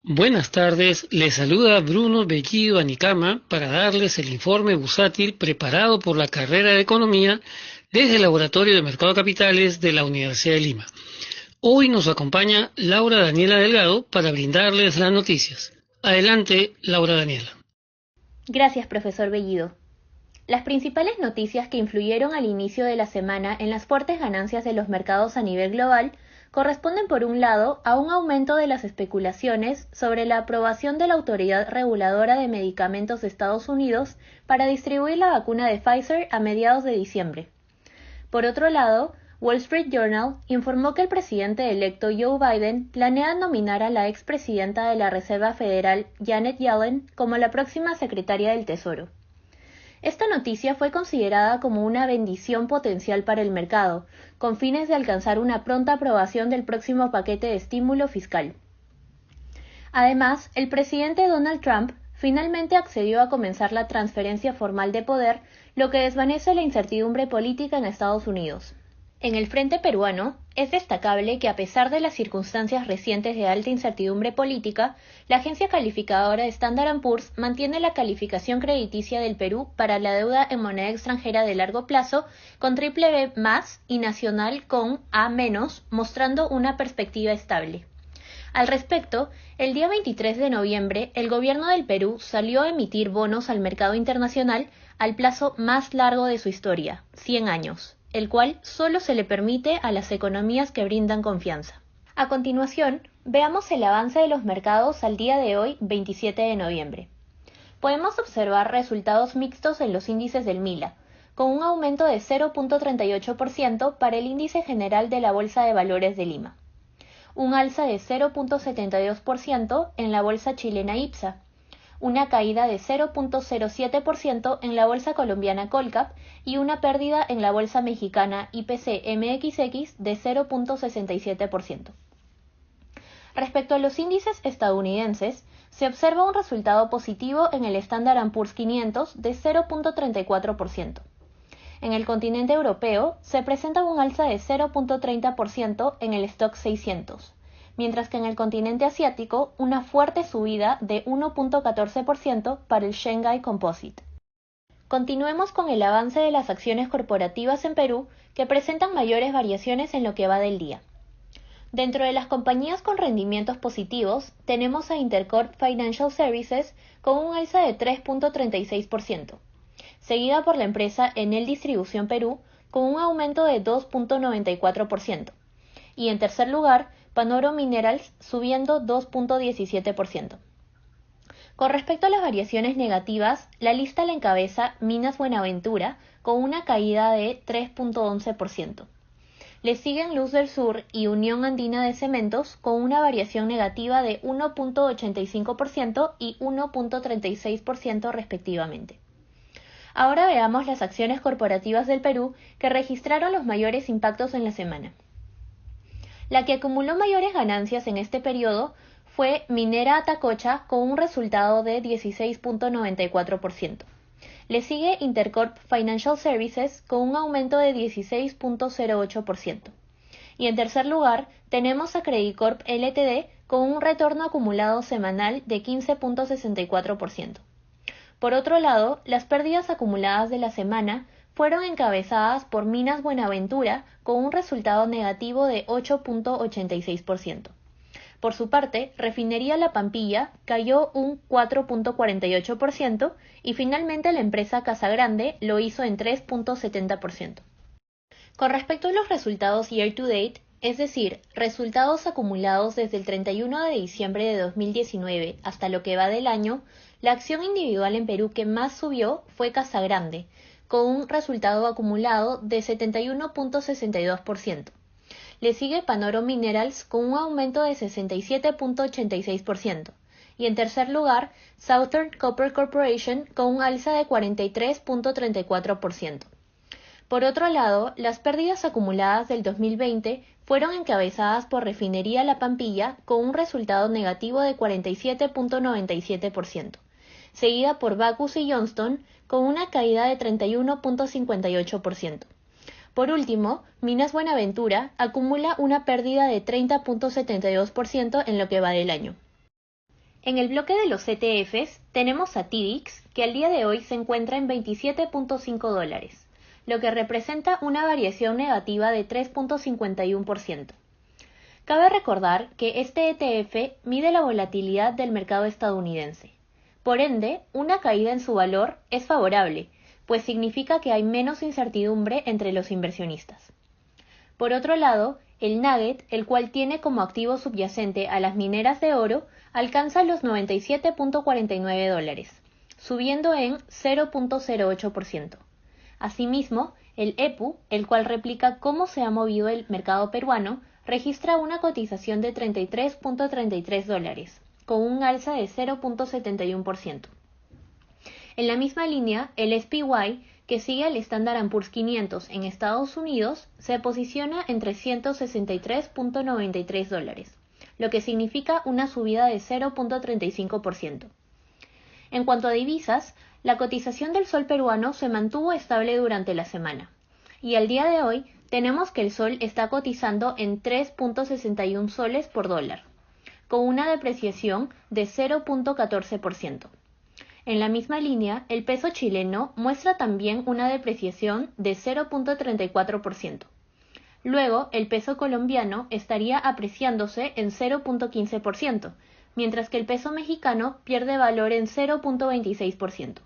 Buenas tardes, les saluda Bruno Bellido Anicama para darles el informe bursátil preparado por la carrera de Economía desde el Laboratorio de Mercado de Capitales de la Universidad de Lima. Hoy nos acompaña Laura Daniela Delgado para brindarles las noticias. Adelante, Laura Daniela. Gracias, profesor Bellido. Las principales noticias que influyeron al inicio de la semana en las fuertes ganancias de los mercados a nivel global corresponden, por un lado, a un aumento de las especulaciones sobre la aprobación de la Autoridad Reguladora de Medicamentos de Estados Unidos para distribuir la vacuna de Pfizer a mediados de diciembre. Por otro lado, Wall Street Journal informó que el presidente electo Joe Biden planea nominar a la expresidenta de la Reserva Federal, Janet Yellen, como la próxima secretaria del Tesoro. Esta noticia fue considerada como una bendición potencial para el mercado, con fines de alcanzar una pronta aprobación del próximo paquete de estímulo fiscal. Además, el presidente Donald Trump finalmente accedió a comenzar la transferencia formal de poder, lo que desvanece la incertidumbre política en Estados Unidos. En el frente peruano, es destacable que a pesar de las circunstancias recientes de alta incertidumbre política, la agencia calificadora Standard & Poor's mantiene la calificación crediticia del Perú para la deuda en moneda extranjera de largo plazo con BBB+, y nacional con A-, mostrando una perspectiva estable. Al respecto, el día 23 de noviembre, el gobierno del Perú salió a emitir bonos al mercado internacional al plazo más largo de su historia, 100 años. El cual solo se le permite a las economías que brindan confianza. A continuación, veamos el avance de los mercados al día de hoy, 27 de noviembre. Podemos observar resultados mixtos en los índices del MILA, con un aumento de 0.38% para el índice general de la Bolsa de Valores de Lima, un alza de 0.72% en la bolsa chilena IPSA, una caída de 0.07% en la bolsa colombiana Colcap y una pérdida en la bolsa mexicana IPC-MXX de 0.67%. Respecto a los índices estadounidenses, se observa un resultado positivo en el Standard & Poor's 500 de 0.34%. En el continente europeo, se presenta un alza de 0.30% en el Stoxx 600. Mientras que en el continente asiático, una fuerte subida de 1.14% para el Shanghai Composite. Continuemos con el avance de las acciones corporativas en Perú, que presentan mayores variaciones en lo que va del día. Dentro de las compañías con rendimientos positivos, tenemos a Intercorp Financial Services con un alza de 3.36%, seguida por la empresa Enel Distribución Perú con un aumento de 2.94%, y en tercer lugar, Panoro Minerals subiendo 2.17%. Con respecto a las variaciones negativas, la lista la encabeza Minas Buenaventura con una caída de 3.11%. Le siguen Luz del Sur y Unión Andina de Cementos con una variación negativa de 1.85% y 1.36% respectivamente. Ahora veamos las acciones corporativas del Perú que registraron los mayores impactos en la semana. La que acumuló mayores ganancias en este periodo fue Minera Atacocha con un resultado de 16.94%. Le sigue Intercorp Financial Services con un aumento de 16.08%. Y en tercer lugar tenemos a Credicorp Ltd con un retorno acumulado semanal de 15.64%. Por otro lado, las pérdidas acumuladas de la semana fueron encabezadas por Minas Buenaventura con un resultado negativo de 8.86%. Por su parte, Refinería La Pampilla cayó un 4.48% y finalmente la empresa Casagrande lo hizo en 3.70%. Con respecto a los resultados year to date, es decir, resultados acumulados desde el 31 de diciembre de 2019 hasta lo que va del año, la acción individual en Perú que más subió fue Casagrande, con un resultado acumulado de 71.62%. Le sigue Panoro Minerals con un aumento de 67.86%. Y en tercer lugar, Southern Copper Corporation con un alza de 43.34%. Por otro lado, las pérdidas acumuladas del 2020 fueron encabezadas por Refinería La Pampilla con un resultado negativo de 47.97%, seguida por Bacchus y Johnston con una caída de 31.58%. Por último, Minas Buenaventura acumula una pérdida de 30.72% en lo que va del año. En el bloque de los ETFs tenemos a TIDIX, que al día de hoy se encuentra en $27.5, lo que representa una variación negativa de 3.51%. Cabe recordar que este ETF mide la volatilidad del mercado estadounidense. Por ende, una caída en su valor es favorable, pues significa que hay menos incertidumbre entre los inversionistas. Por otro lado, el Nugget, el cual tiene como activo subyacente a las mineras de oro, alcanza los $97.49, subiendo en 0.08%. Asimismo, el EPU, el cual replica cómo se ha movido el mercado peruano, registra una cotización de $33.33, con un alza de 0.71%. En la misma línea, el SPY, que sigue al Standard & Poor's 500 en Estados Unidos, se posiciona en $363.93, lo que significa una subida de 0.35%. En cuanto a divisas, la cotización del sol peruano se mantuvo estable durante la semana, y al día de hoy tenemos que el sol está cotizando en 3.61 soles por dólar, con una depreciación de 0.14%. En la misma línea, el peso chileno muestra también una depreciación de 0.34%. Luego, el peso colombiano estaría apreciándose en 0.15%, mientras que el peso mexicano pierde valor en 0.26%.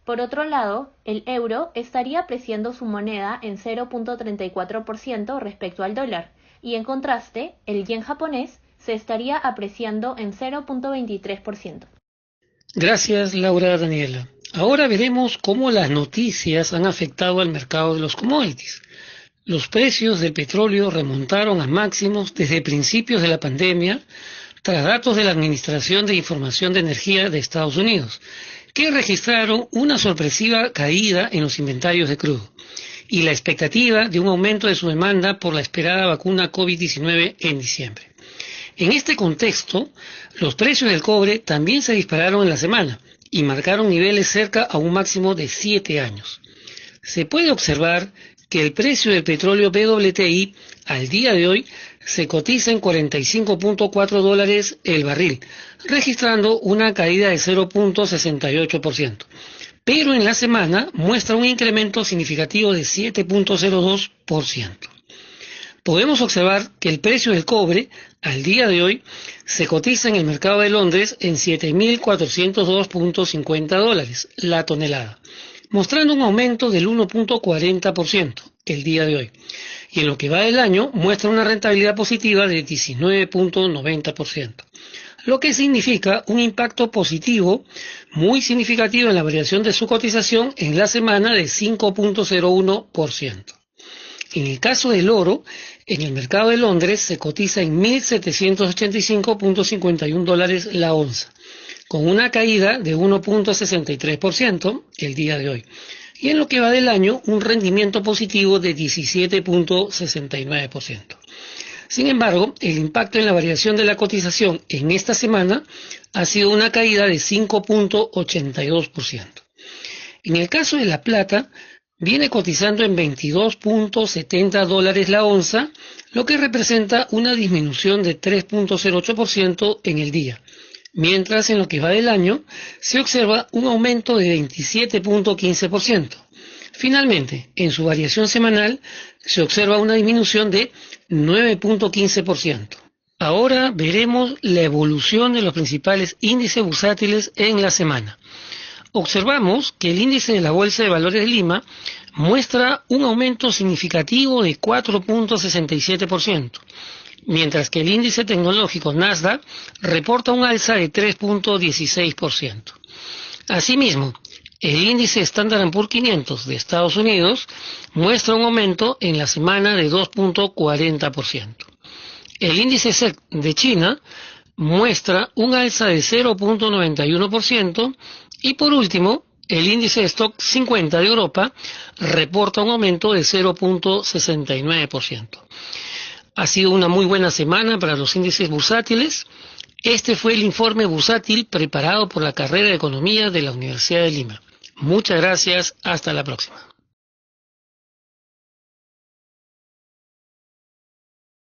Por otro lado, el euro estaría apreciando su moneda en 0.34% respecto al dólar, y en contraste, el yen japonés se estaría apreciando en 0.23%. Gracias, Laura Daniela. Ahora veremos cómo las noticias han afectado al mercado de los commodities. Los precios del petróleo remontaron a máximos desde principios de la pandemia, tras datos de la Administración de Información de Energía de Estados Unidos, que registraron una sorpresiva caída en los inventarios de crudo y la expectativa de un aumento de su demanda por la esperada vacuna COVID-19 en diciembre. En este contexto, los precios del cobre también se dispararon en la semana y marcaron niveles cerca a un máximo de 7 años. Se puede observar que el precio del petróleo WTI al día de hoy se cotiza en $45.4 el barril, registrando una caída de 0.68%, pero en la semana muestra un incremento significativo de 7.02%. Podemos observar que el precio del cobre al día de hoy se cotiza en el mercado de Londres en $7.402.50 la tonelada, mostrando un aumento del 1.40% el día de hoy, y en lo que va del año muestra una rentabilidad positiva de 19.90%, lo que significa un impacto positivo muy significativo en la variación de su cotización en la semana de 5.01%. En el caso del oro, en el mercado de Londres se cotiza en $1.785.51 la onza, con una caída de 1.63% el día de hoy, y en lo que va del año un rendimiento positivo de 17.69%. Sin embargo, el impacto en la variación de la cotización en esta semana ha sido una caída de 5.82%. En el caso de la plata, viene cotizando en $22.70 la onza, lo que representa una disminución de 3.08% en el día, mientras en lo que va del año se observa un aumento de 27.15%. Finalmente, en su variación semanal se observa una disminución de 9.15%. Ahora veremos la evolución de los principales índices bursátiles en la semana. Observamos que el índice de la Bolsa de Valores de Lima muestra un aumento significativo de 4.67%, mientras que el índice tecnológico Nasdaq reporta un alza de 3.16%. Asimismo, el índice Standard & Poor's 500 de Estados Unidos muestra un aumento en la semana de 2.40%. El índice SEC de China muestra un alza de 0.91%, y por último, el índice Stock 50 de Europa reporta un aumento de 0.69%. Ha sido una muy buena semana para los índices bursátiles. Este fue el informe bursátil preparado por la carrera de Economía de la Universidad de Lima. Muchas gracias, hasta la próxima.